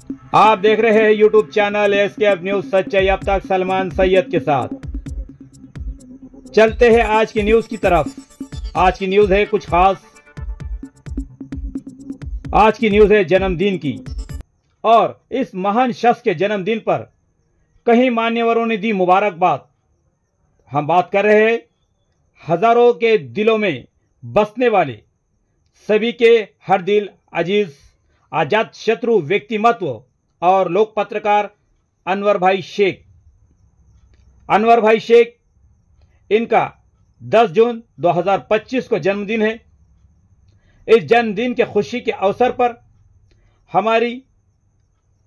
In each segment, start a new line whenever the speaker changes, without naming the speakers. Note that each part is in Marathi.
आप देख रहे हैं यूट्यूब चैनल एसकेएफ न्यूज सच्चाई अब तक सलमान सैयद के साथ। चलते हैं आज की न्यूज की तरफ। आज की न्यूज है कुछ खास। आज की न्यूज है जन्मदिन की, और इस महान शख्स के जन्मदिन पर कई मान्यवरों ने दी मुबारकबाद। हम बात कर रहे हैं हजारों के दिलों में बसने वाले, सभी के हर दिल अजीज, आजाद शत्रु व्यक्तिमत्व और लोक पत्रकार अनवर भाई शेख। अनवर भाई शेख, इनका 10 जून 2025 को जन्मदिन है। इस जन्मदिन के खुशी के अवसर पर हमारी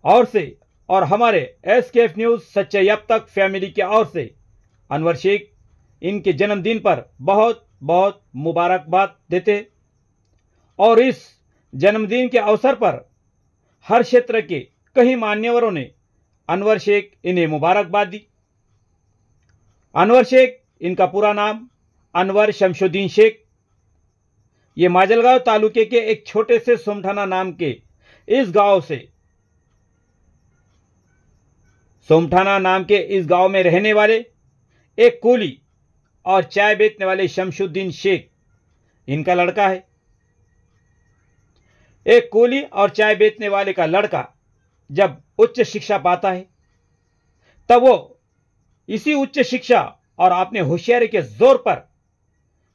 ओर से और हमारे एसकेएफ न्यूज सच्चाई अब तक फैमिली की ओर से अनवर शेख इनके जन्मदिन पर बहुत बहुत मुबारकबाद देते। और इस जन्मदिन के अवसर पर हर क्षेत्र के कई मान्यवरों ने अनवर शेख इन्हें मुबारकबाद दी। अनवर शेख, इनका पूरा नाम अनवर शमशुद्दीन शेख। ये माजलगांव तालुके के एक छोटे से सोमठाना नाम के इस गांव में रहने वाले एक कूली और चाय बेचने वाले शमशुद्दीन शेख इनका लड़का है। एक कूली और चाय बेचने वाले का लड़का जब उच्च शिक्षा पाता है, तब वो इसी उच्च शिक्षा और अपने होशियारी के जोर पर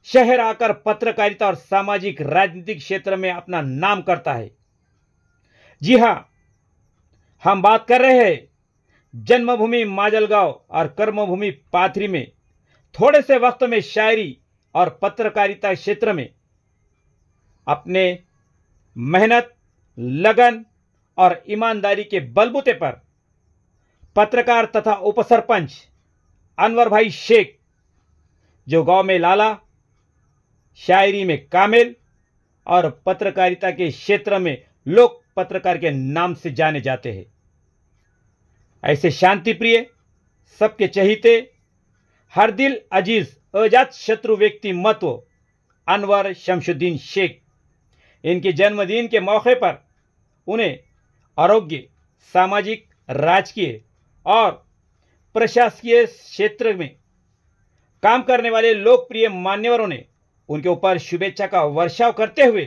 शहर आकर पत्रकारिता और सामाजिक राजनीतिक क्षेत्र में अपना नाम करता है। जी हां, हम बात कर रहे हैं जन्मभूमि माजलगांव और कर्मभूमि पाथरी में थोड़े से वक्त में शायरी और पत्रकारिता क्षेत्र में अपने मेहनत, लगन और ईमानदारी के बलबूते पर पत्रकार तथा उपसरपंच अनवर भाई शेख, जो गांव में लाला, शायरी में कामिल और पत्रकारिता के क्षेत्र में लोक पत्रकार के नाम से जाने जाते हैं। ऐसे शांति प्रिय, सबके चहीते, हर दिल अजीज, अजात शत्रु व्यक्तिमत्व अनवर शमशुद्दीन शेख, इनके जन्मदिन के मौके पर उन्हें आरोग्य, सामाजिक, राजकीय और प्रशासकीय क्षेत्र में काम करने वाले लोकप्रिय मान्यवरों ने उनके ऊपर शुभेच्छा का वर्षाव करते हुए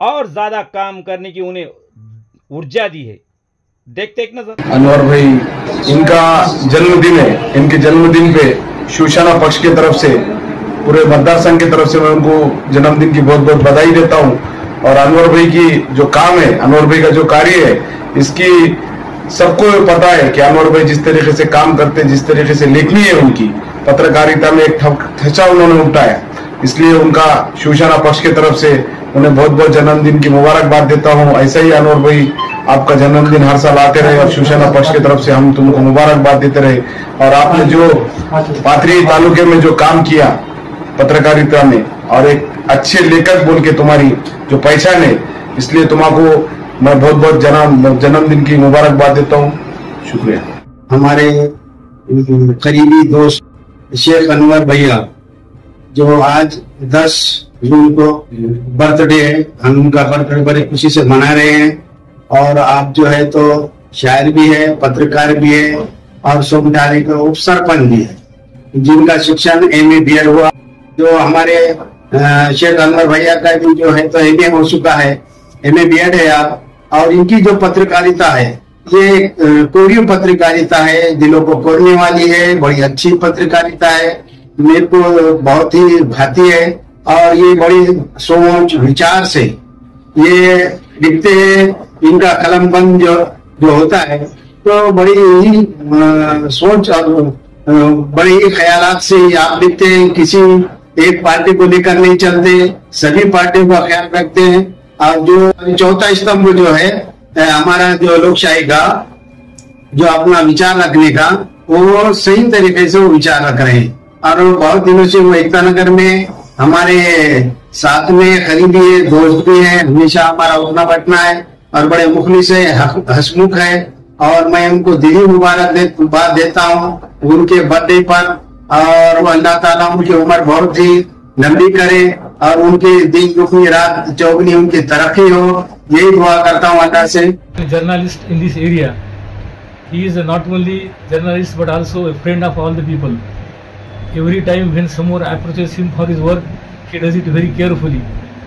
और ज्यादा काम करने की उन्हें ऊर्जा दी है। देखते एक नजर।
अनवर भाई, इनका जन्मदिन है। इनके जन्मदिन पे शिवसेना पक्ष की तरफ से, पूरे मतदार संघ की तरफ से मैं उनको जन्मदिन की बहुत बहुत बधाई देता हूं। और अनवर भाई की जो काम है, अनवर भाई का जो कार्य है, इसकी सबको पता है कि अनवर भाई जिस तरीके से काम करते हैं, जिस तरीके से लेखनी है उनकी, पत्रकारिता में एक ठचा उन्होंने उठाया। इसलिए उनका शिवसेना पक्ष की तरफ से उन्हें बहुत बहुत जन्मदिन की मुबारकबाद देता हूँ। ऐसा ही अनवर भाई, आपका जन्मदिन हर साल आते रहे और शिवसेना पक्ष की तरफ से हम तुमको मुबारकबाद देते रहे। और आपने जो पाथरी तालुके में जो काम किया पत्रकारिता में, और एक अच्छे लेखक बोल के तुम्हारी जो पहचान है, इसलिए तुम्हारा मैं बहुत बहुत जन्मदिन की मुबारकबाद देता हूँ। शुक्रिया।
हमारे करीबी दोस्त शेख अनवर भैया, जो आज 10 जून को बर्थडे है, हम उनका बर्थडे बड़े खुशी से मना रहे हैं। और आप जो है तो शायर भी है, पत्रकार भी है और सोमठाने का उप सरपंच भी है, जिनका शिक्षण MA BEd हुआ। जो हमारे शेख अनवर भैया का भी जो है तो MA हो चुका है, MA BEd है आप। और इनकी जो पत्रकारिता है, ये कोरियो पत्रकारिता है, दिलों को कोरने वाली है, बड़ी अच्छी पत्रकारिता है, मेरे को बहुत ही भाती है। और ये बड़ी सोच विचार से ये लिखते हैं। इनका कलमबंद जो होता है तो बड़ी ही सोच और बड़ी ही ख्यालात से आप लिखते हैं। किसी एक पार्टी को लेकर नहीं चलते, सभी पार्टियों का ख्याल रखते हैं। और जो चौथा स्तंभ जो है हमारा, जो लोकशाही का जो अपना विचार रखने का, वो सही तरीके से वो विचार रख रहे हैं। और बहुत दिनों से वो एकता नगर में हमारे साथ में करीबी है, दोस्त भी है, हमेशा हमारा उठना बैठना है और बड़े मुखलिस है, हंसमुख है। और मैं उनको दिली मुबारकबाद देता हूँ उनके बर्थडे पर। और अल्लाह ताला उनकी उम्र बहुत ही लंबी करे और उनके दिन दुखनी रात चौगनी उनकी तरक्की हो। यही दुआ करता हूँ अल्लाह से।
Journalist in this area, he is not only journalist but also a friend of all the people. Every time when someone approaches him for his work, he does it very carefully,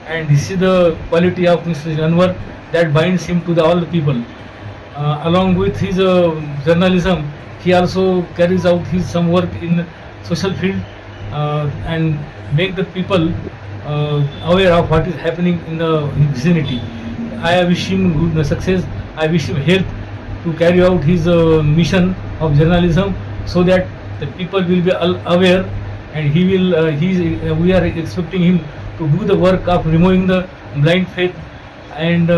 and this is the quality of Mr. Anwar that binds him to all the people. Along with his journalism, he also carries out his some work in social field and make the people aware of what is happening in the vicinity. I wish him good success. I wish him health to carry out his mission of journalism, so that the people will be aware, and we are expecting him to do the work of removing the blind faith and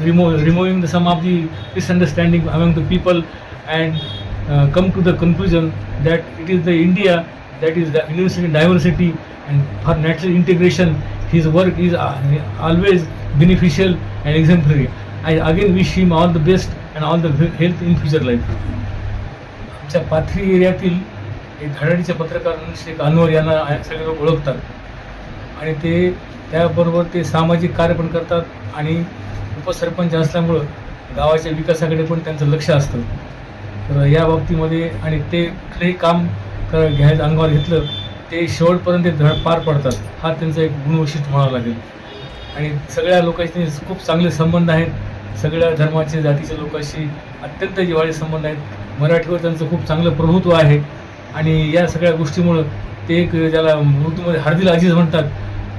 removing some of the misunderstanding among the people, and come to the conclusion that it is the India that is the university diversity, and for natural integration his work is always beneficial and exemplary. I again wish him all the best and all the health in future life. आमच्या पाथरी एरियातील एक धडाडीचे पत्रकार शेख अनवर यांना सगळे लोक ओळखतात, आणि ते त्याबरोबर ते सामाजिक कार्य पण करतात, आणि उपसरपंच असल्यामुळं गावाच्या विकासाकडे पण त्यांचं लक्ष असतं. तर या बाबतीमध्ये आणि ते कुठलंही काम घ्यायचं अंगावर घेतलं ते शेवटपर्यंत ते पार पडतात, हा त्यांचा एक गुणवैशिष्ट्य म्हणावं लागेल. आणि सगळ्या लोकांशी खूप चांगले संबंध आहेत, सगळ्या धर्माचे जातीच्या लोकांशी अत्यंत जिव्हाळी संबंध आहेत. मराठीवर त्यांचं खूप चांगलं प्रभुत्व आहे, आणि या सगळ्या गोष्टीमुळं ते एक ज्याला उर्दूमध्ये हरदिल अजीज म्हणतात,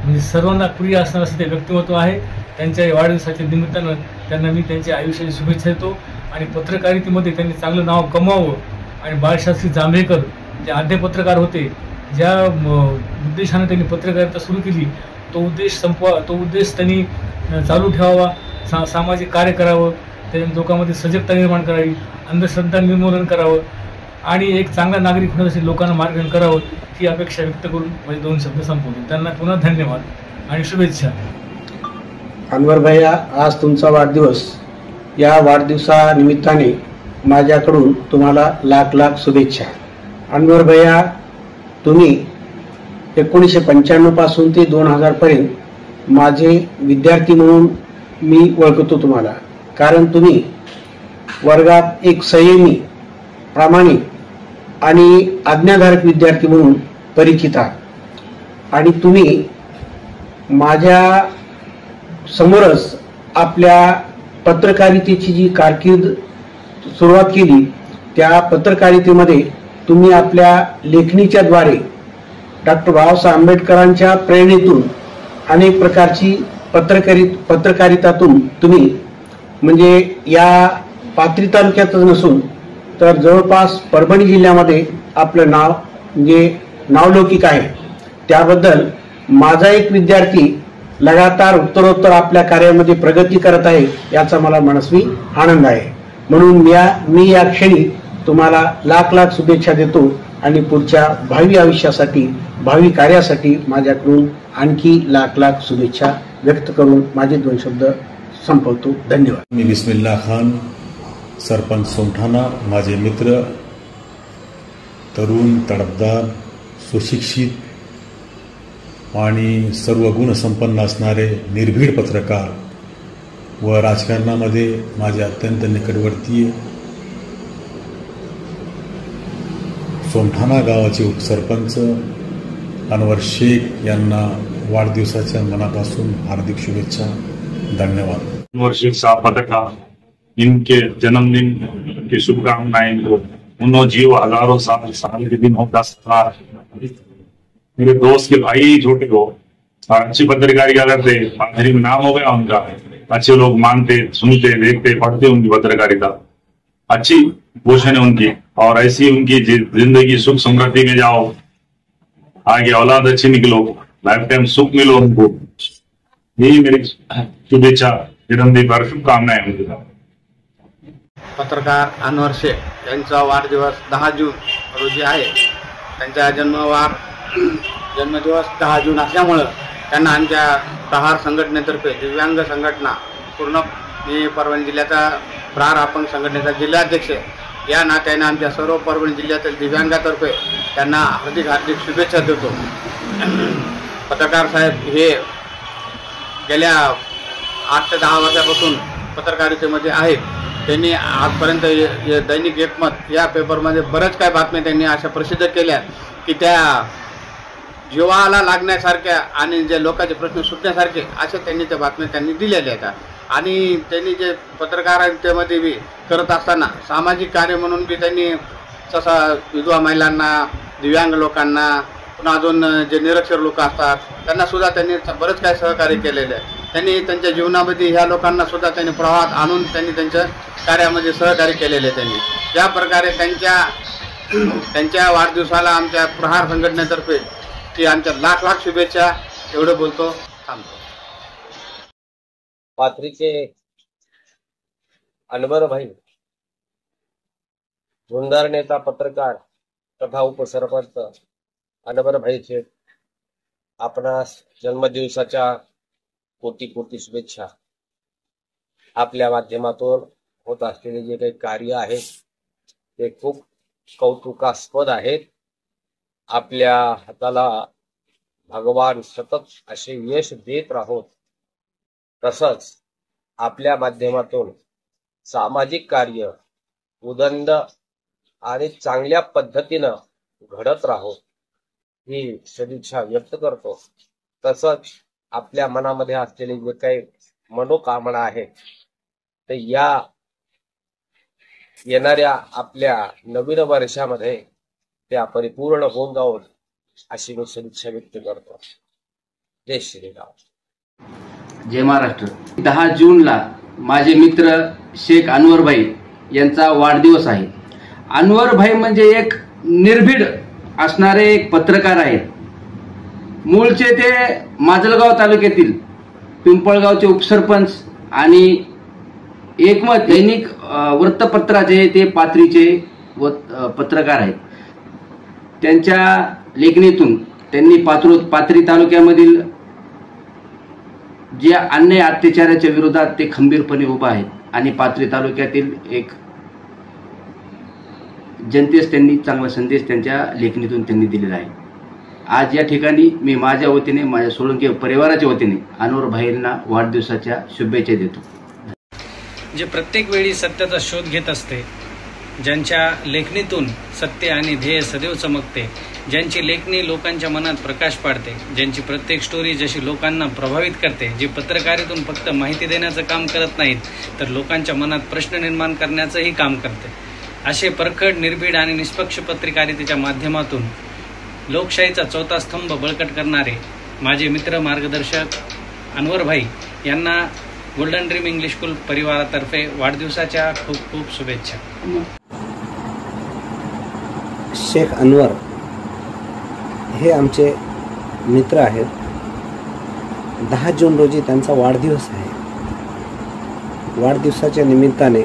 म्हणजे सर्वांना प्रिय असणारं असं ते व्यक्तिमत्व आहे. त्यांच्या वाढदिवसाच्या निमित्तानं त्यांना मी त्यांच्या आयुष्याची शुभेच्छा देतो, आणि पत्रकारितेमध्ये त्यांनी चांगलं नाव कमावं. आणि बाळशास्त्री जांभेकर जे आद्य पत्रकार होते, ज्या उद्देशानं त्यांनी पत्रकारिता सुरू केली तो उद्देश त्यांनी चालू ठेवावा, सामाजिक कार्य करावं, त्या लोकांमध्ये सजगता निर्माण करावी, अंधश्रद्धा निर्मूलन करावं, आणि एक चांगला नागरिक होण्यासाठी लोकांना मार्गदर्शन करावं, ही अपेक्षा व्यक्त करून माझे 2 शब्द संपवतो. त्यांना पुन्हा धन्यवाद आणि शुभेच्छा.
अनवर भैया, आज तुमचा वाढदिवस. या वाढदिवसानिमित्ताने माझ्याकडून तुम्हाला लाख लाख शुभेच्छा. अनवर भैया, तुम्ही 1995 पासून ते 2000 पर्यंत माझे विद्यार्थी म्हणून मी ओळखतो तुम्हाला, कारण तुम्ही वर्गात एक संयमी, प्रामाणिक आणि आज्ञाधारक विद्यार्थी म्हणून परिचित आहात. आणि तुम्ही माझ्या समोरच आपल्या पत्रकारितेची जी कारकीर्द सुरुवात केली, त्या पत्रकारितेमध्ये तुम्ही आपल्या लेखणीच्या द्वारे डॉक्टर बाबासाहेब आंबेडकरांच्या प्रेरणेतून अनेक प्रकारची पत्रकारितातून तुम्ही म्हणजे या पाथरी तालुक्यातच नसून तर जवळपास परभणी जिल्ह्यामध्ये आपलं नाव म्हणजे नावलौकिक आहे. त्याबद्दल माझा एक विद्यार्थी लगातार उत्तरोत्तर आपल्या कार्यामध्ये प्रगती करत आहे, याचा मला मनस्वी आनंद आहे. म्हणून मी या क्षणी तुम्हाला लाख लाख शुभेच्छा देतो, आणि पुढच्या भावी आयुष्यासाठी, भावी कार्यासाठी माझ्याकडून आणखी लाख लाख शुभेच्छा व्यक्त करून माझे 2 शब्द संपवतो. धन्यवाद.
मी बिस्मिल्ला खान, सरपंच सोमठाणा. माझे मित्र, तरुण, तडफदार, सुशिक्षित आणि सर्व गुणसंपन्न असणारे निर्भीड पत्रकार व राजकारणामध्ये माझे अत्यंत निकटवर्तीय सोमठाणा गावाचे उपसरपंच अनवर शेख यांना वाढदिवसाच्या मनापासून हार्दिक शुभेच्छा. धन्यवाद.
अनवर शेख साहब पत्रकार, इनके जन्मदिन की शुभकामनाएं इनको. उन्होंने जीव हजारों साल के दिन होता साल मेरे दोस्त के भाई छोटे हो और अच्छी पत्रकारिता करते, पाथरी में नाम हो गया उनका. अच्छे लोग मानते, सुनते, देखते, पढ़ते उनकी पत्रकारिता. अच्छी पोषण है उनकी, और ऐसी उनकी जिंदगी सुख समृद्धि में जाओ, आगे औलाद अच्छी निकलो, लाइफ टाइम सुख मिलो उनको. यही मेरी शुभेच्छा, जन्मदिन पर शुभकामनाएं उनके साथ.
पत्रकार अनवर शेख यांचा वाढदिवस 10 जून रोजी आहे. त्यांचा जन्मदिवस 10 जून असल्यामुळं त्यांना आमच्या प्रहार संघटनेतर्फे दिव्यांग संघटना पूर्ण मी परभणी जिल्ह्याचा प्रहार अपंग संघटनेचा जिल्हाध्यक्ष या नात्याने आमच्या सर्व परभणी जिल्ह्यातील दिव्यांगातर्फे त्यांना हार्दिक हार्दिक शुभेच्छा देतो. पत्रकार साहेब हे गेल्या 8 ते 10 वर्षापासून पत्रकारितेमध्ये आहेत. त्यांनी आजपर्यंत दैनिक एकमत या पेपरमध्ये बऱ्याच काही बातम्या त्यांनी अशा प्रसिद्ध केल्या की त्या जीवाला लागण्यासारख्या आणि जे लोकांचे प्रश्न सुटण्यासारखे अशा त्यांनी त्या बातम्या त्यांनी दिलेल्या आहेत. आणि त्यांनी जे पत्रकारितेमध्ये बी करत असताना सामाजिक कार्य म्हणून बी त्यांनी तसा विधवा महिलांना, दिव्यांग लोकांना, पुन्हा अजून जे निरक्षर लोक असतात त्यांना सुद्धा त्यांनी बरंच काही सहकार्य केलेलं आहे. त्यांनी त्यांच्या जीवनामध्ये ह्या लोकांना सुद्धा त्यांनी प्रवाहात आणून त्यांनी त्यांच्या कार्यामध्ये सहकार्य केलेले आहे. त्यांनी ज्या प्रकारे त्यांच्या वाढदिवसाला आमच्या प्रहार संघटनेतर्फे की आमच्या लाख लाख शुभेच्छा. एवढं बोलतो, थांबतो.
पाथरीचे अनवर भाई, झुंजार नेता, पत्रकार तथा उपसरपंच अनवर भाई शेठ, आपणास जन्मदिवसाच्या कोटी कोटी शुभेच्छा. आपल्या माध्यमातून होत असलेले जे काही कार्य आहे ते खूप कौतुकास्पद आहेत. आपल्या हाताला भगवान सतत असे यश देत राहोत. तसंच आपल्या माध्यमातून सामाजिक कार्य उदंड आणि चांगल्या पद्धतीनं घडत राहोत ही सदिच्छा व्यक्त करतो. तसंच आपल्या मनामध्ये असलेली जे काही मनोकामना आहे ते या येणाऱ्या आपल्या नवीन वर्षामध्ये त्या परिपूर्ण होऊन जाऊन अशी मी सदिच्छा व्यक्त करतो. जय श्रीराम.
जय महाराष्ट्र. 10 जूनला माझे मित्र शेख अनवर भाई यांचा वाढदिवस आहे. अनवर भाई म्हणजे एक निर्भीड असणारे एक पत्रकार आहेत. मूळचे ते माजलगाव तालुक्यातील पिंपळगावचे उपसरपंच आणि एकमत दैनिक वृत्तपत्राचे ते पाथरीचे पत्रकार आहेत. त्यांच्या लेखणीतून त्यांनी पाथरी तालुक्यामधील जे अन्याय अत्याचाराच्या विरोधात ते खंबीरपणे उभा आहेत आणि पाथरी तालुक्यातील एक जनतेस त्यांनी चांगला संदेश त्यांच्या लेखणीतून त्यांनी दिलेला आहे. आज या ठिकाणी मी माझ्या वतीने, माझ्या सोळंकी परिवाराच्या वतीने अनवर भाईंना वाढदिवसाच्या शुभेच्छा देतो.
जे प्रत्येक वेळी सत्याचा शोध घेत असते, ज्यांच्या लेखणीतून सत्य आणि ध्येय सदैव चमकते, ज्यांची लेखणी लोकांच्या मनात प्रकाश पाडते, ज्यांची प्रत्येक स्टोरी जशी लोकांना प्रभावित करते, जे पत्रकारितेतून फक्त माहिती देण्याचं काम करत नाहीत तर लोकांच्या मनात प्रश्न निर्माण करण्याचंही काम करते, असे परखड, निर्भीड आणि निष्पक्ष पत्रकारितेच्या माध्यमातून लोकशाहीचा चौथा स्तंभ बळकट करणारे माझे मित्र, मार्गदर्शक अनवर भाई यांना गोल्डन ड्रीम इंग्लिश स्कूल परिवारातर्फे वाढदिवसाच्या खूप खूप शुभेच्छा.
शेख अनवर हे आमचे मित्र आहेत. 10 जून रोजी त्यांचा वाढदिवस आहे. वाढदिवसाच्या निमित्ताने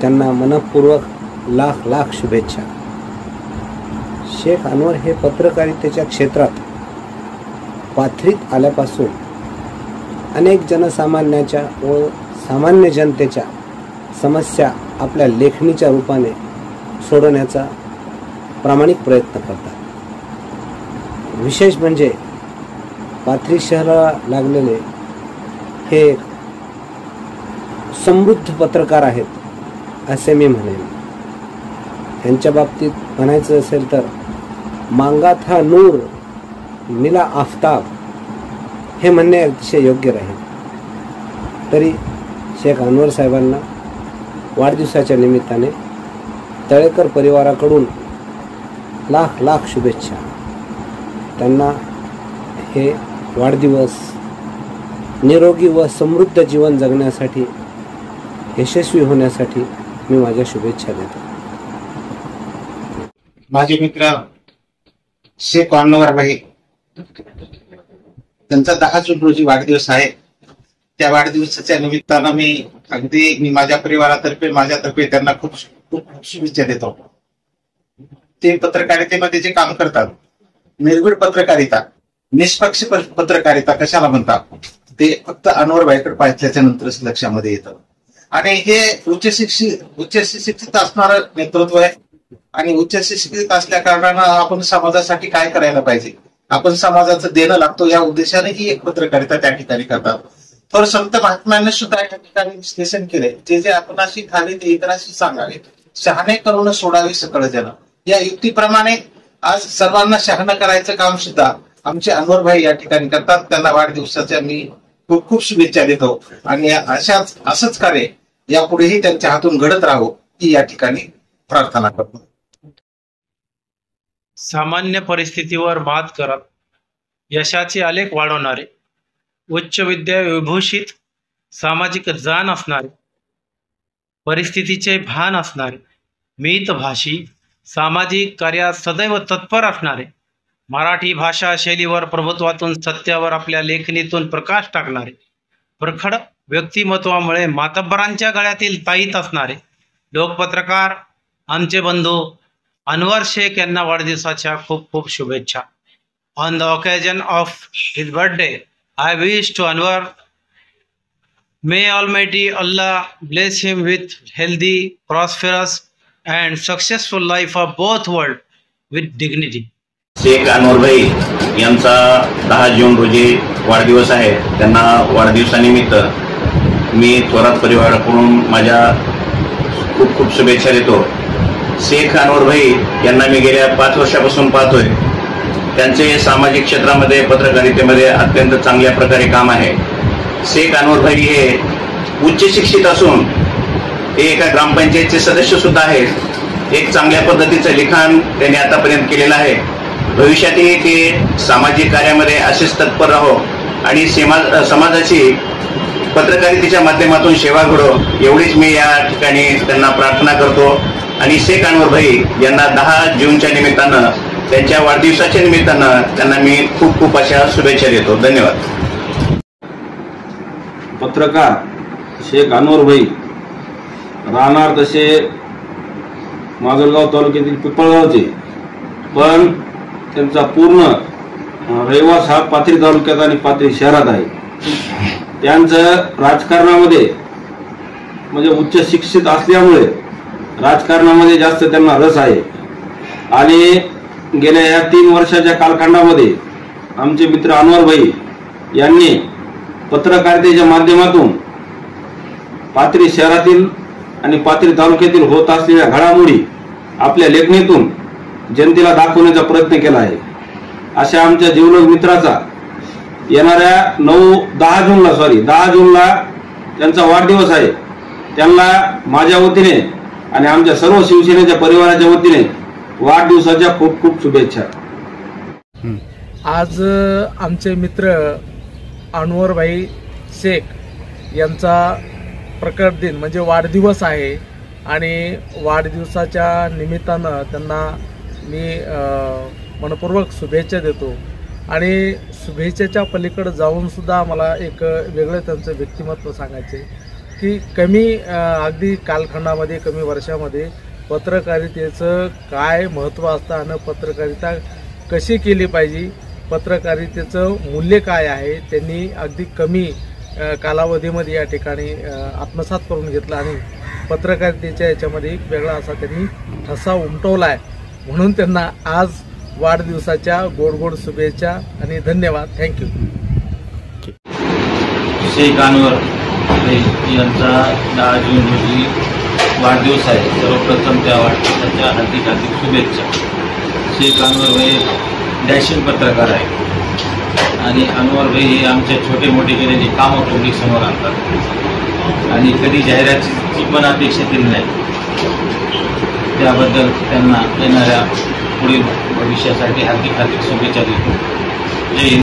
त्यांना मनपूर्वक लाख लाख शुभेच्छा. शेख अनवर हे पत्रकारितेच्या क्षेत्रात पाथरीत आल्यापासून अनेक जनसामान्याच्या व सामान्य जनतेच्या समस्या आपल्या लेखणीच्या रूपाने सोडवण्याचा प्रामाणिक प्रयत्न करतात. विशेष म्हणजे पाथरी शहराला लागलेले हे समृद्ध पत्रकार आहेत असे मी म्हणेन. यांच्या बाबतीत म्हणायचं असेल तर मांगा था नूर मिला आफताब हे म्हणणे अतिशय योग्य राहील. तरी शेख अनवर साहेबांना वाढदिवसाच्या निमित्ताने तळेकर परिवाराकडून लाख लाख शुभेच्छा. त्यांना हे वाढदिवस निरोगी व समृद्ध जीवन जगण्यासाठी, यशस्वी होण्यासाठी मी माझ्या शुभेच्छा देतो.
माझे मित्र शेख अनवर भाई त्यांचा 10 जून रोजी वाढदिवस आहे. त्या वाढदिवसाच्या निमित्तानं मी माझ्या परिवारातर्फे, माझ्यातर्फे त्यांना खूप खूप शुभेच्छा देतो. ते पत्रकारितेमध्ये जे काम करतात, निर्भीड पत्रकारिता, निष्पक्ष पत्रकारिता कशाला म्हणतात ते फक्त अनवर भाईकडे पाहिल्याच्या नंतरच लक्षामध्ये येतं. आणि हे उच्च शिक्षित असणारं नेतृत्व आहे. आणि उच्च शिक्षित असल्या कारणानं आपण समाजासाठी काय करायला पाहिजे, आपण समाजाचं देणं लागतो या उद्देशाने ही एक पत्रकारिता त्या ठिकाणी करतात.
तर संत महात्म्यांनी सुद्धा या ठिकाणी विश्लेषण केले, जे जे आपणाशी खाली ते इतरांशी सांगावे, शहाणे करून सोडावे सकळ जन. या युक्तीप्रमाणे आज सर्वांना शहाणं करायचं काम सुद्धा आमचे अनवर भाई या ठिकाणी करतात. त्यांना वाढदिवसाच्या मी खूप खूप शुभेच्छा देतो आणि असंच कार्य यापुढेही त्यांच्या हातून घडत राहो ही या ठिकाणी प्रार्थना करतो.
सामान्य परिस्थितीवर मात करत यशाचे आलेख वाढवणारे, उच्च विद्या विभूषित, सामाजिक जाण असणारे, परिस्थितीचे भान असणारे, मितभाषी, सामाजिक कार्यात सदैव तत्पर असणारे, मराठी भाषा शैलीवर प्रभुत्वातून सत्यावर आपल्या लेखणीतून प्रकाश टाकणारे, प्रखड व्यक्तिमत्वामुळे मातब्बरांच्या गळ्यातील ताईत असणारे लोकपत्रकार आमचे बंधू अनवर शेख यांना वाढदिवसाच्या खूप खूप शुभेच्छा. On the occasion of his birthday I wish to Anwar, may Almighty Allah bless him with healthy, prosperous and successful life of both world with dignity.
Sheikh Anwar भाई यांचा 10 जून रोजी वाढदिवस आहे. त्यांना वाढदिवसानिमित्त मी थोरात परिवाराकडून माझ्या खूप खूप शुभेच्छा देतो. शेख अनवर भाई यांना मी गेल्या 5 वर्षापासून पाहतोय. त्यांचे सामाजिक क्षेत्रामध्ये पत्रकारितेमध्ये अत्यंत चांगल्या प्रकारे काम आहे. शेख अनवर भाई हे उच्च शिक्षित असून ते एका ग्रामपंचायतचे सदस्य सुद्धा आहेत. एक चांगल्या पद्धतीचं लिखाण त्यांनी आतापर्यंत केलेलं आहे. भविष्यातही ते सामाजिक कार्यामध्ये असेच तत्पर राहो आणि समाजाची पत्रकारितेच्या माध्यमातून सेवा घडो एवढीच मी या ठिकाणी त्यांना प्रार्थना करतो. आणि शेख अनवर भाई यांना 10 जूनच्या निमित्तानं, त्यांच्या वाढदिवसाच्या निमित्तानं त्यांना मी खूप खूप अशा शुभेच्छा देतो. धन्यवाद.
पत्रकार शेख अनवर भाई राहणार तसे माजलगाव तालुक्यातील पिंपळगावचे, पण त्यांचा पूर्ण रहिवास हा पाथरी तालुक्यात आणि पाथरी शहरात आहे. त्यांचं राजकारणामध्ये म्हणजे उच्च शिक्षित असल्यामुळे राजकारणामध्ये जास्त त्यांना रस आहे. आणि गेल्या या 3 वर्षाच्या कालखंडामध्ये आमचे मित्र अनवर भाई यांनी पत्रकारितेच्या माध्यमातून पाथरी शहरातील आणि पाथरी तालुक्यातील होत असलेल्या घडामोडी आपल्या लेखणीतून जनतेला दाखवण्याचा प्रयत्न केला आहे. अशा आमच्या जीवलग मित्राचा येणाऱ्या 10 जूनला त्यांचा वाढदिवस आहे. त्यांना माझ्या वतीने आणि आमच्या सर्व शिवसेनेच्या परिवाराच्या वतीने वाढदिवसाच्या खूप खूप शुभेच्छा.
आज आमचे मित्र अनवरभाई शेख यांचा प्रकट दिन म्हणजे वाढदिवस आहे आणि वाढदिवसाच्या निमित्तानं त्यांना मी मनपूर्वक शुभेच्छा देतो. आणि शुभेच्छेच्या पलीकडे जाऊन सुद्धा मला एक वेगळं त्यांचं व्यक्तिमत्व सांगायचे की अगदी कालखंडामध्ये कमी वर्षामध्ये पत्रकारितेचं काय महत्त्व असतं आणि पत्रकारिता कशी केली पाहिजे, पत्रकारितेचं मूल्य काय आहे, त्यांनी अगदी कमी कालावधीमध्ये या ठिकाणी आत्मसात करून घेतला आणि पत्रकारितेच्या याच्यामध्ये एक वेगळा असा त्यांनी ठसा उमटवला आहे. म्हणून त्यांना आज वाढदिवसाच्या गोड गोड शुभेच्छा आणि धन्यवाद. थँक्यू.
शेख अनवर यांचा 10 जून रोजी वाढदिवस आहे. सर्वप्रथम त्या वाढदिवसाच्या हार्दिक हार्दिक शुभेच्छा. शेख अनवर भाई डॅशिंग पत्रकार आहे आणि अनवर भाई हे आमच्या छोटे मोठे केलेले कामं पब्लिक समोर आणतात आणि कधी जाहिरातीची पण अपेक्षा केली नाही. त्याबद्दल त्यांना येणाऱ्या पुढील भविष्यासाठी हार्दिक हार्दिक शुभेच्छा देतो. जय हिंद.